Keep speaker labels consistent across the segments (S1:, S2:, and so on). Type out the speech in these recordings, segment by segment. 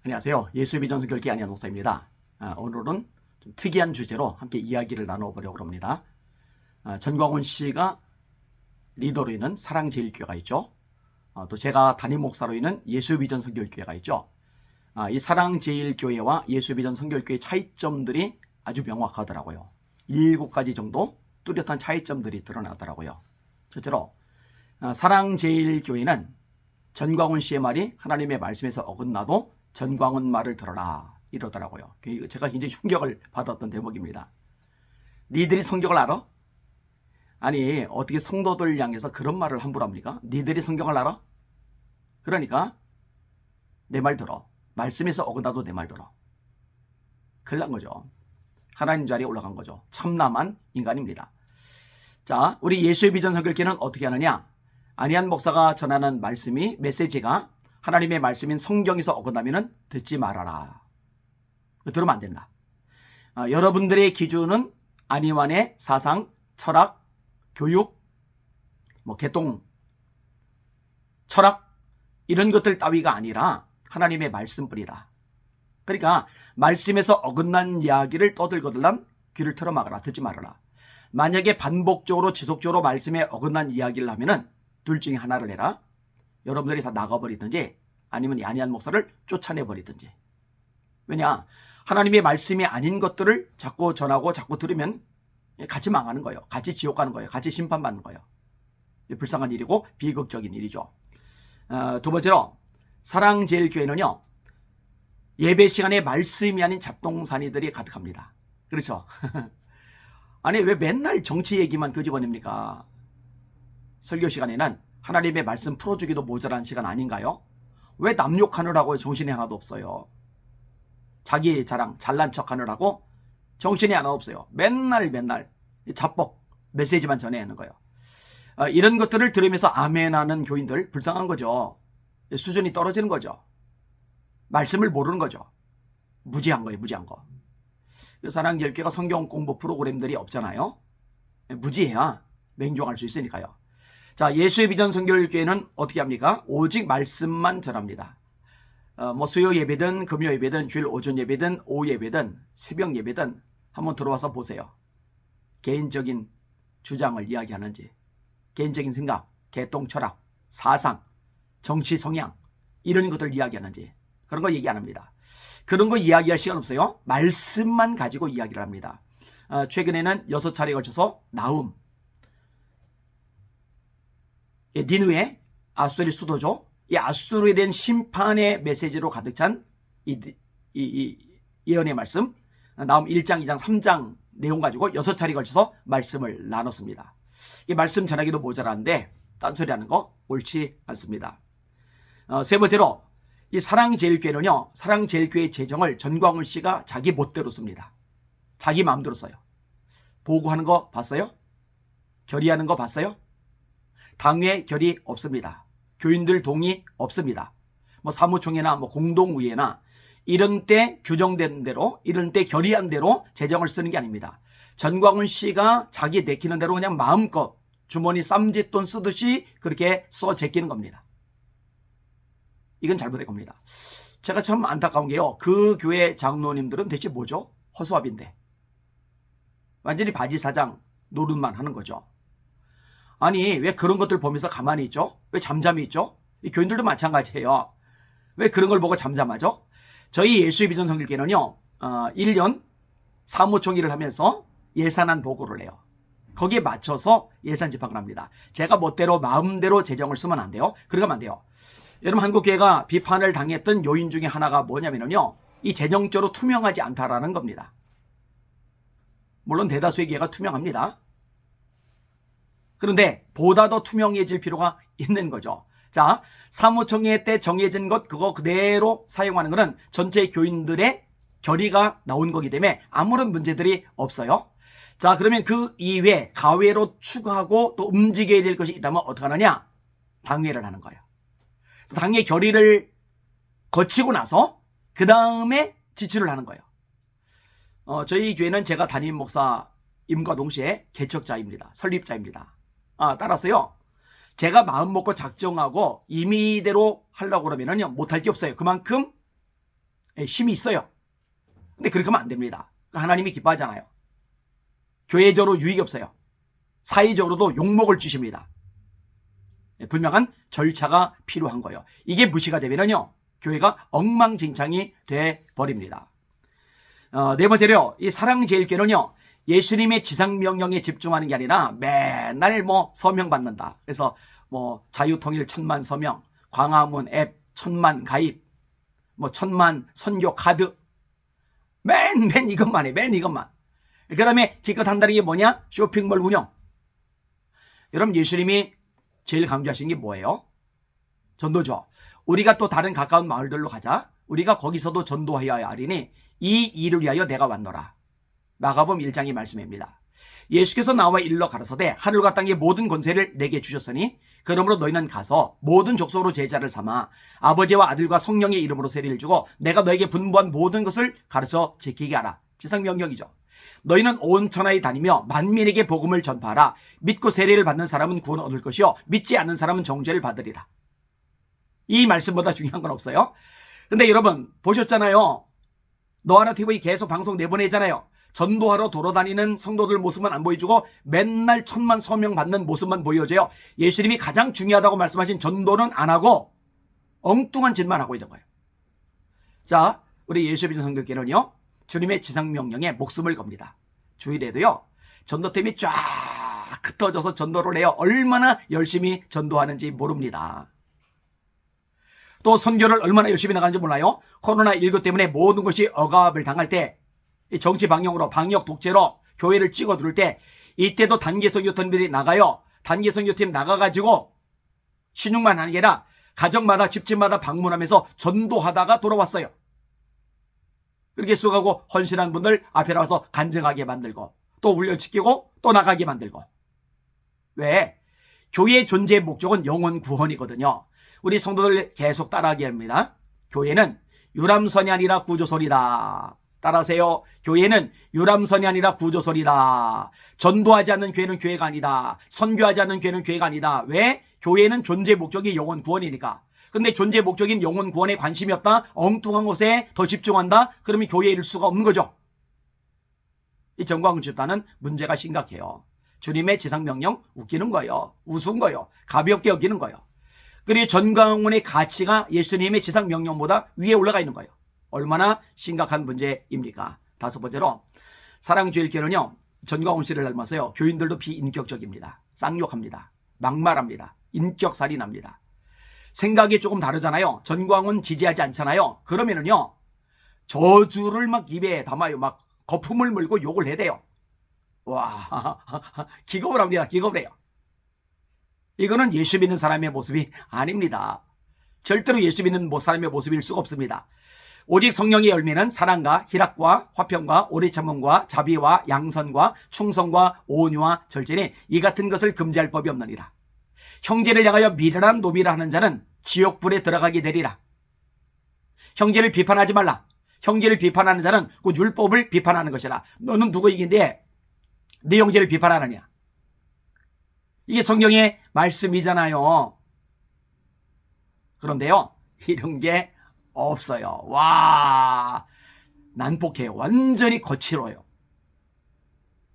S1: 안녕하세요. 예수의 비전 선교회 안희환 목사입니다. 오늘은 좀 특이한 주제로 함께 이야기를 나눠보려고 합니다. 전광훈 씨가 리더로 있는 사랑제일교회가 있죠. 또 제가 담임 목사로 있는 예수의 비전 선교회가 있죠. 이 사랑제일교회와 예수의 비전 선교회의 차이점들이 아주 명확하더라고요. 7가지 정도 뚜렷한 차이점들이 드러나더라고요. 첫째로 사랑제일교회는 전광훈 씨의 말이 하나님의 말씀에서 어긋나도 전광훈 말을 들어라 이러더라고요. 제가 굉장히 충격을 받았던 대목입니다. 니들이 성경을 알아? 아니 어떻게 성도들 향해서 그런 말을 함부로 합니까? 니들이 성경을 알아? 그러니까 내 말 들어. 말씀에서 어긋나도 내 말 들어. 큰일 난 거죠. 하나님 자리에 올라간 거죠. 참남한 인간입니다. 자, 우리 예수의 비전 선교회는 어떻게 하느냐? 안희환 목사가 전하는 말씀이 메시지가 하나님의 말씀인 성경에서 어긋나면 듣지 말아라. 들으면 안 된다. 여러분들의 기준은 안희환의 사상, 철학, 교육, 개통, 철학 이런 것들 따위가 아니라 하나님의 말씀뿐이다. 그러니까 말씀에서 어긋난 이야기를 떠들거들란 귀를 틀어막아라. 듣지 말아라. 만약에 반복적으로 지속적으로 말씀에 어긋난 이야기를 하면은 둘 중에 하나를 해라. 여러분들이 다 나가버리든지 아니면 이 안희환 목사를 쫓아내버리든지. 왜냐? 하나님의 말씀이 아닌 것들을 자꾸 전하고 자꾸 들으면 같이 망하는 거예요. 같이 지옥 가는 거예요. 같이 심판받는 거예요. 불쌍한 일이고 비극적인 일이죠. 두 번째로 사랑제일교회는요. 예배 시간에 말씀이 아닌 잡동사니들이 가득합니다. 그렇죠? 아니 왜 맨날 정치 얘기만 끄집어냅니까? 설교 시간에는 하나님의 말씀 풀어주기도 모자란 시간 아닌가요? 왜 남 욕하느라고 정신이 하나도 없어요? 자기 자랑 잘난 척하느라고 정신이 하나 없어요. 맨날 잡복 메시지만 전해야 하는 거예요. 이런 것들을 들으면서 아멘하는 교인들 불쌍한 거죠. 수준이 떨어지는 거죠. 말씀을 모르는 거죠. 무지한 거예요. 무지한 거. 사랑제일교회가 성경 공부 프로그램들이 없잖아요. 무지해야 맹종할 수 있으니까요. 자, 예수의 비전 선교회는 어떻게 합니까? 오직 말씀만 전합니다. 수요 예배든 금요 예배든 주일 오전 예배든 오후 예배든 새벽 예배든 한번 들어와서 보세요. 개인적인 주장을 이야기하는지, 개인적인 생각, 개똥 철학, 사상, 정치 성향 이런 것들 이야기하는지 그런 거 얘기 안 합니다. 그런 거 이야기할 시간 없어요. 말씀만 가지고 이야기를 합니다. 최근에는 6차례에 걸쳐서 나움, 니느웨, 아수르의 수도죠. 이 아수르에 대한 심판의 메시지로 가득 찬 이 예언의 말씀, 나움 1장, 2장, 3장 내용 가지고 6차례에 걸쳐서 말씀을 나눴습니다. 이 말씀 전하기도 모자란데 딴소리하는 거 옳지 않습니다. 세 번째로 이 사랑제일교회는요. 사랑제일교회 재정을 전광훈 씨가 자기 멋대로 씁니다. 자기 마음대로 써요. 보고하는 거 봤어요? 결의하는 거 봤어요? 당회 결의 없습니다. 교인들 동의 없습니다. 사무총회나 공동의회나 이런 때 규정된 대로 이런 때 결의한 대로 재정을 쓰는 게 아닙니다. 전광훈 씨가 자기 내키는 대로 그냥 마음껏 주머니 쌈짓돈 쓰듯이 그렇게 써 제끼는 겁니다. 이건 잘못된 겁니다. 제가 참 안타까운 게요. 그 교회 장로님들은 대체 뭐죠? 허수아비인데. 완전히 바지사장 노릇만 하는 거죠. 아니 왜 그런 것들 보면서 가만히 있죠? 왜 잠잠히 있죠? 이 교인들도 마찬가지예요. 왜 그런 걸 보고 잠잠하죠? 저희 예수의 비전 선교회는요. 1년 사무총회를 하면서 예산안 보고를 해요. 거기에 맞춰서 예산 집행을 합니다. 제가 멋대로 마음대로 재정을 쓰면 안 돼요. 그러면 안 돼요. 여러분 한국교회가 비판을 당했던 요인 중에 하나가 뭐냐면요. 이 재정적으로 투명하지 않다라는 겁니다. 물론 대다수의 교회가 투명합니다. 그런데 보다 더 투명해질 필요가 있는 거죠. 자, 사무총회 때 정해진 것 그거 그대로 사용하는 것은 전체 교인들의 결의가 나온 거기 때문에 아무런 문제들이 없어요. 자, 그러면 그 이외에 가외로 추가하고 또 움직여야 될 것이 있다면 어떻게 하느냐? 당회를 하는 거예요. 당회 결의를 거치고 나서 그 다음에 지출을 하는 거예요. 저희 교회는 제가 담임 목사임과 동시에 개척자입니다. 설립자입니다. 따라서요. 제가 마음 먹고 작정하고 임의대로 하려고 그러면요. 못할 게 없어요. 그만큼 힘이 있어요. 근데 그렇게 하면 안 됩니다. 하나님이 기뻐하잖아요. 교회적으로 유익이 없어요. 사회적으로도 욕먹을 짓입니다. 분명한 절차가 필요한 거예요. 이게 무시가 되면요, 교회가 엉망진창이 돼버립니다. 네 번째로, 이 사랑제일교회는요, 예수님의 지상명령에 집중하는 게 아니라 맨날 서명 받는다. 그래서 자유통일 1000만 서명, 광화문 앱 1000만 가입, 1000만 선교 카드, 맨 이것만 해. 맨 이것만. 그 다음에 기껏 한다는 게 뭐냐? 쇼핑몰 운영. 여러분, 예수님이 제일 강조하신 게 뭐예요? 전도죠. 우리가 또 다른 가까운 마을들로 가자. 우리가 거기서도 전도하여야 하리니 이 일을 위하여 내가 왔노라. 마가복음 1장의 말씀입니다. 예수께서 나와 일러 가라사대 하늘과 땅의 모든 권세를 내게 주셨으니 그러므로 너희는 가서 모든 족속으로 제자를 삼아 아버지와 아들과 성령의 이름으로 세례를 주고 내가 너에게 분부한 모든 것을 가르쳐 지키게 하라. 지상명령이죠. 너희는 온 천하에 다니며 만민에게 복음을 전파하라. 믿고 세례를 받는 사람은 구원 얻을 것이요 믿지 않는 사람은 정죄를 받으리라. 이 말씀보다 중요한 건 없어요. 근데 여러분 보셨잖아요. 너하나 TV 계속 방송 내보내잖아요. 전도하러 돌아다니는 성도들 모습은 안 보여주고 맨날 1000만 서명 받는 모습만 보여줘요. 예수님이 가장 중요하다고 말씀하신 전도는 안 하고 엉뚱한 짓만 하고 있는 거예요. 자, 우리 예수 믿는 성도께는요, 주님의 지상명령에 목숨을 겁니다. 주일에도요, 전도팀이 쫙 흩어져서 전도를 해요. 얼마나 열심히 전도하는지 모릅니다. 또 선교를 얼마나 열심히 나가는지 몰라요. 코로나19 때문에 모든 것이 억압을 당할 때, 정치 방향으로 방역 독재로 교회를 찍어 두를 때, 이때도 단기 선교팀들이 나가요. 단기 선교팀 나가가지고 신용만 하는 게 아니라 가정마다 집집마다 방문하면서 전도하다가 돌아왔어요. 그렇게 수고하고 헌신한 분들 앞에 나와서 간증하게 만들고 또 울려치키고 또 나가게 만들고. 왜? 교회의 존재의 목적은 영혼 구원이거든요. 우리 성도들 계속 따라하게 합니다. 교회는 유람선이 아니라 구조선이다. 따라하세요. 교회는 유람선이 아니라 구조선이다. 전도하지 않는 교회는 교회가 아니다. 선교하지 않는 교회는 교회가 아니다. 왜? 교회는 존재 목적이 영혼 구원이니까. 근데 존재 목적인 영혼 구원에 관심이 없다, 엉뚱한 것에 더 집중한다, 그러면 교회에 이를 수가 없는 거죠. 이 전광훈 집단은 문제가 심각해요. 주님의 지상명령 웃기는 거예요. 우스운 거예요. 가볍게 여기는 거예요. 그리고 전광훈의 가치가 예수님의 지상명령보다 위에 올라가 있는 거예요. 얼마나 심각한 문제입니까? 다섯 번째로, 사랑제일교회는요, 전광훈 씨를 닮았어요. 교인들도 비인격적입니다. 쌍욕합니다. 막말합니다. 인격살인합니다. 생각이 조금 다르잖아요. 전광훈 지지하지 않잖아요. 그러면은요, 저주를 막 입에 담아요. 막 거품을 물고 욕을 해대요. 와, 기겁을 합니다. 기겁을 해요. 이거는 예수 믿는 사람의 모습이 아닙니다. 절대로 예수 믿는 사람의 모습일 수가 없습니다. 오직 성령의 열매는 사랑과 희락과 화평과 오래 참음과 자비와 양선과 충성과 온유와 절제니 이 같은 것을 금지할 법이 없느니라. 형제를 향하여 미련한 노비라 하는 자는 지옥불에 들어가게 되리라. 형제를 비판하지 말라. 형제를 비판하는 자는 그 율법을 비판하는 것이라. 너는 누구 이긴데 네 형제를 비판하느냐. 이게 성경의 말씀이잖아요. 그런데요, 이런 게 없어요. 와, 난폭해요. 완전히 거칠어요.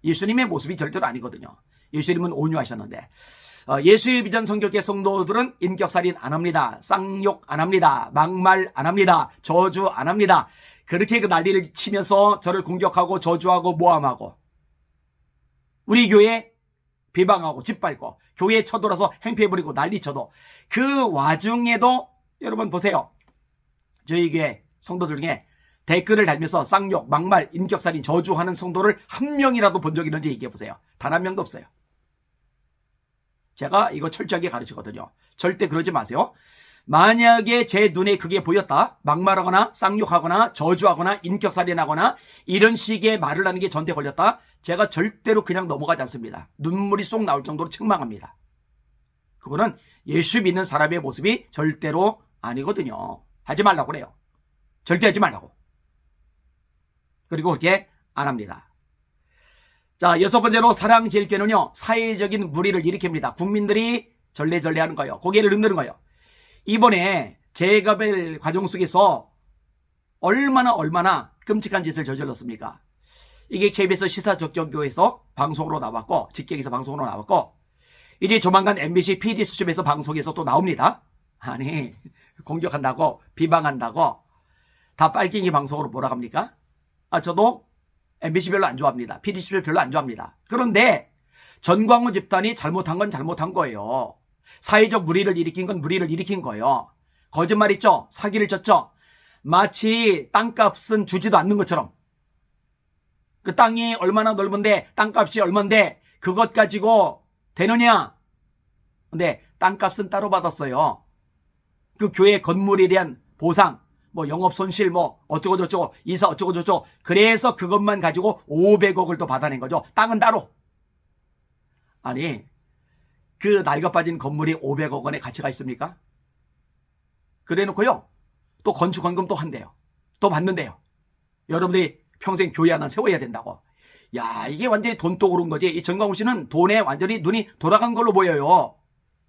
S1: 예수님의 모습이 절대로 아니거든요. 예수님은 온유하셨는데, 예수의 비전 성교계 성도들은 인격살인 안 합니다. 쌍욕 안 합니다. 막말 안 합니다. 저주 안 합니다. 그렇게 그 난리를 치면서 저를 공격하고 저주하고 모함하고, 우리 교회 비방하고 짓밟고 교회에 쳐들어서 행패 부리고 난리 쳐도, 그 와중에도 여러분 보세요. 저희 교회 성도들 중에 댓글을 달면서 쌍욕, 막말, 인격살인, 저주하는 성도를 한 명이라도 본 적 있는지 얘기해 보세요. 단 한 명도 없어요. 제가 이거 철저하게 가르치거든요. 절대 그러지 마세요. 만약에 제 눈에 그게 보였다, 막말하거나 쌍욕하거나 저주하거나 인격살인하거나 이런 식의 말을 하는 게 저한테 걸렸다, 제가 절대로 그냥 넘어가지 않습니다. 눈물이 쏙 나올 정도로 책망합니다. 그거는 예수 믿는 사람의 모습이 절대로 아니거든요. 하지 말라고 그래요. 절대 하지 말라고. 그리고 그렇게 안 합니다. 자, 여섯 번째로 사랑제일교회는요, 사회적인 물의를 일으킵니다. 국민들이 절레절레하는 거예요. 고개를 흔드는 거예요. 이번에 재개발 과정 속에서 얼마나 끔찍한 짓을 저질렀습니까? 이게 KBS 시사적정교에서 방송으로 나왔고, 직격에서 방송으로 나왔고, 이제 조만간 MBC PD수첩에서 방송에서 또 나옵니다. 아니, 공격한다고, 비방한다고, 다 빨갱이 방송으로 뭐라 합니까? 저도 MBC 별로 안 좋아합니다. PD수첩 별로 안 좋아합니다. 그런데 전광훈 집단이 잘못한 건 잘못한 거예요. 사회적 물의를 일으킨 건 물의를 일으킨 거예요. 거짓말 있죠? 사기를 쳤죠? 마치 땅값은 주지도 않는 것처럼. 그 땅이 얼마나 넓은데, 땅값이 얼만데 그것 가지고 되느냐? 근데 땅값은 따로 받았어요. 그 교회 건물에 대한 보상, 뭐 영업 손실, 뭐 어쩌고 저쩌고, 이사 어쩌고 저쩌고. 그래서 그것만 가지고 500억을 또 받아낸 거죠. 땅은 따로. 아니, 그 낡아빠진 건물이 500억 원의 가치가 있습니까? 그래 놓고요, 또 건축원금 또 한대요. 또 받는데요. 여러분들이 평생 교회 하나 세워야 된다고. 야, 이게 완전히 돈독 오른 거지. 이 전광훈 씨는 돈에 완전히 눈이 돌아간 걸로 보여요.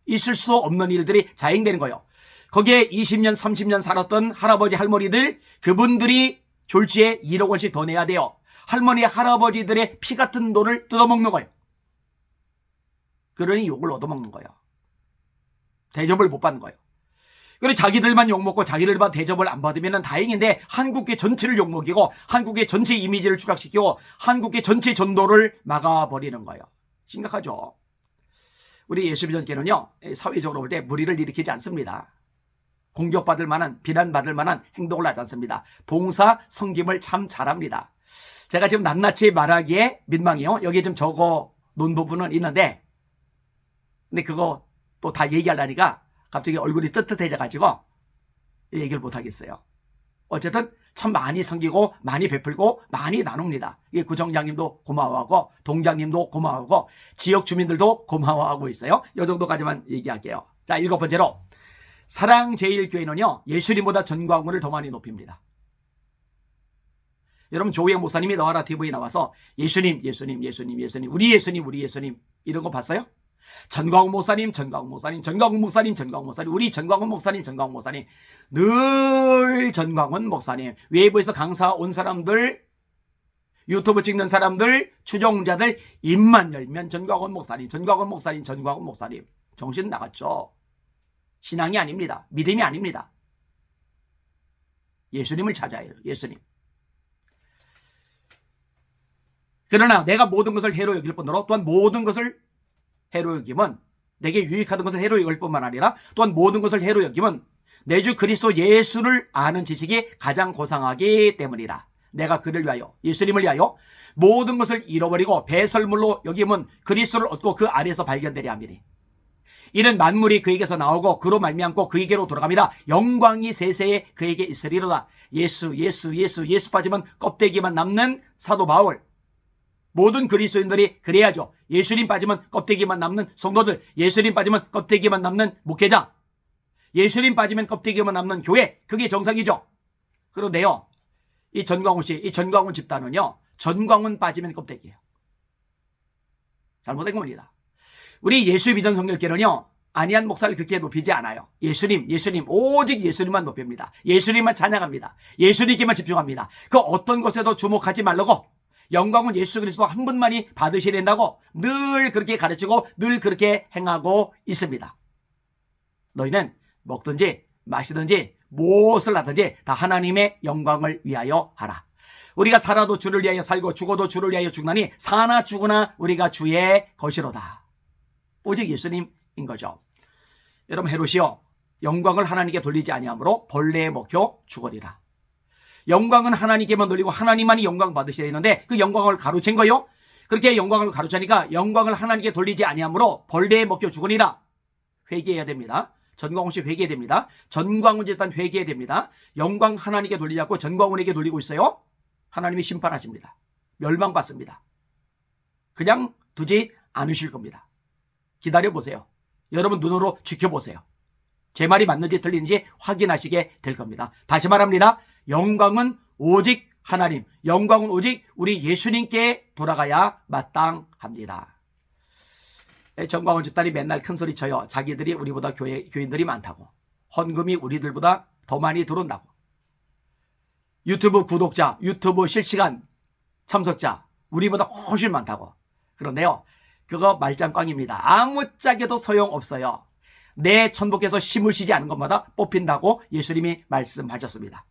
S1: 있을 수 없는 일들이 자행되는 거예요. 거기에 20년, 30년 살았던 할아버지, 할머니들, 그분들이 졸지에 1억 원씩 더 내야 돼요. 할머니, 할아버지들의 피 같은 돈을 뜯어먹는 거예요. 그러니 욕을 얻어먹는 거예요. 대접을 못 받는 거예요. 그래, 자기들만 욕먹고 자기들만 대접을 안 받으면 다행인데, 한국계 전체를 욕먹이고 한국의 전체 이미지를 추락시키고 한국의 전체 전도를 막아버리는 거예요. 심각하죠. 우리 예수비전교회는요, 사회적으로 볼 때 무리를 일으키지 않습니다. 공격받을 만한, 비난받을 만한 행동을 하지 않습니다. 봉사, 섬김을 참 잘합니다. 제가 지금 낱낱이 말하기에 민망해요. 여기에 좀 적어 놓은 부분은 있는데, 근데 그거 또 다 얘기하려니까 갑자기 얼굴이 뜨뜻해져가지고 얘기를 못하겠어요. 어쨌든 참 많이 섬기고 많이 베풀고 많이 나눕니다. 이게 구청장님도 고마워하고 동장님도 고마워하고 지역 주민들도 고마워하고 있어요. 이 정도까지만 얘기할게요. 자, 7번째로, 사랑제일교회는요, 예수님보다 전광훈을 더 많이 높입니다. 여러분, 조우영 목사님이 너하라 TV에 나와서 예수님, 예수님, 예수님, 예수님, 우리 예수님, 우리 예수님 이런 거 봤어요? 전광훈 목사님, 전광훈 목사님, 전광훈 목사님, 전광훈 목사님, 우리 전광훈 목사님, 전광훈 목사님, 늘 전광훈 목사님. 외부에서 강사 온 사람들, 유튜브 찍는 사람들, 추종자들 입만 열면 전광훈 목사님, 전광훈 목사님, 전광훈 목사님. 정신 나갔죠. 신앙이 아닙니다. 믿음이 아닙니다. 예수님을 찾아야 해요. 예수님. 그러나 내가 모든 것을 해로 여길 뿐더러 또한 모든 것을 해로 여기면, 내게 유익하던 것을 해로 여길 뿐만 아니라 또한 모든 것을 해로 여기면 내 주 그리스도 예수를 아는 지식이 가장 고상하기 때문이라. 내가 그를 위하여, 예수님을 위하여 모든 것을 잃어버리고 배설물로 여기면 그리스도를 얻고 그 안에서 발견되려 함이니, 이는 만물이 그에게서 나오고 그로 말미암고 그에게로 돌아갑니다. 영광이 세세에 그에게 있으리로다. 예수, 예수, 예수, 예수 빠지면 껍데기만 남는 사도 바울. 모든 그리스도인들이 그래야죠. 예수님 빠지면 껍데기만 남는 성도들, 예수님 빠지면 껍데기만 남는 목회자, 예수님 빠지면 껍데기만 남는 교회. 그게 정상이죠. 그런데요, 이 전광훈 씨, 이 전광훈 집단은요, 전광훈 빠지면 껍데기예요. 잘못된 겁니다. 우리 예수비전 성결교회는요, 안희한 목사를 그렇게 높이지 않아요. 예수님, 예수님, 오직 예수님만 높입니다. 예수님만 찬양합니다. 예수님께만 집중합니다. 그 어떤 것에도 주목하지 말라고, 영광은 예수 그리스도 한 분만이 받으셔야 된다고 늘 그렇게 가르치고 늘 그렇게 행하고 있습니다. 너희는 먹든지 마시든지 무엇을 하든지 다 하나님의 영광을 위하여 하라. 우리가 살아도 주를 위하여 살고 죽어도 주를 위하여 죽나니 사나 죽으나 우리가 주의 것이로다. 오직 예수님인 거죠. 여러분, 헤롯이요, 영광을 하나님께 돌리지 아니하므로 벌레에 먹혀 죽으리라. 영광은 하나님께만 돌리고 하나님만이 영광 받으셔야 되는데 그 영광을 가로챈 거요. 그렇게 영광을 가로채니까 영광을 하나님께 돌리지 아니하므로 벌레에 먹혀 죽으리라. 회개해야 됩니다. 전광훈 씨 회개해야 됩니다. 전광훈 집단 회개해야 됩니다. 영광 하나님께 돌리지 않고 전광훈에게 돌리고 있어요. 하나님이 심판하십니다. 멸망받습니다. 그냥 두지 않으실 겁니다. 기다려보세요. 여러분 눈으로 지켜보세요. 제 말이 맞는지 틀리는지 확인하시게 될 겁니다. 다시 말합니다. 영광은 오직 하나님, 영광은 오직 우리 예수님께 돌아가야 마땅합니다. 전광훈 집단이 맨날 큰 소리 쳐요. 자기들이 우리보다 교인들이 많다고, 헌금이 우리들보다 더 많이 들어온다고. 유튜브 구독자, 유튜브 실시간 참석자 우리보다 훨씬 많다고. 그런데요, 그거 말짱꽝입니다. 아무짝에도 소용없어요. 내 천복에서 심으시지 않은 것마다 뽑힌다고 예수님이 말씀하셨습니다.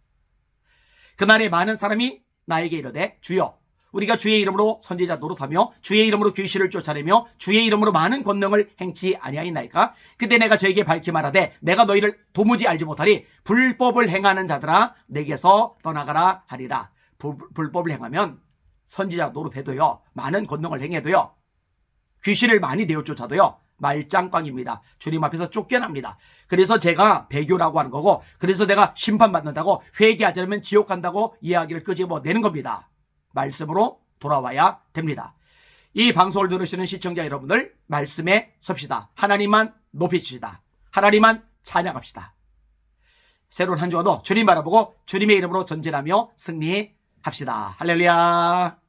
S1: 그날에 많은 사람이 나에게 이르되 주여 우리가 주의 이름으로 선지자 노릇하며 주의 이름으로 귀신을 쫓아내며 주의 이름으로 많은 권능을 행치 아니하였나이까? 그때 내가 저에게 밝히 말하되 내가 너희를 도무지 알지 못하리. 불법을 행하는 자들아 내게서 떠나가라 하리라. 불법을 행하면 선지자 노릇해도요, 많은 권능을 행해도요, 귀신을 많이 내어쫓아도요, 말짱꽝입니다. 주님 앞에서 쫓겨납니다. 그래서 제가 배교라고 하는 거고, 그래서 내가 심판받는다고, 회개하지 않으면 지옥 간다고 이야기를 끄집어내는 겁니다. 말씀으로 돌아와야 됩니다. 이 방송을 들으시는 시청자 여러분들, 말씀에 섭시다. 하나님만 높이십시다. 하나님만 찬양합시다. 새로운 한 주와도 주님 바라보고 주님의 이름으로 전진하며 승리합시다. 할렐루야.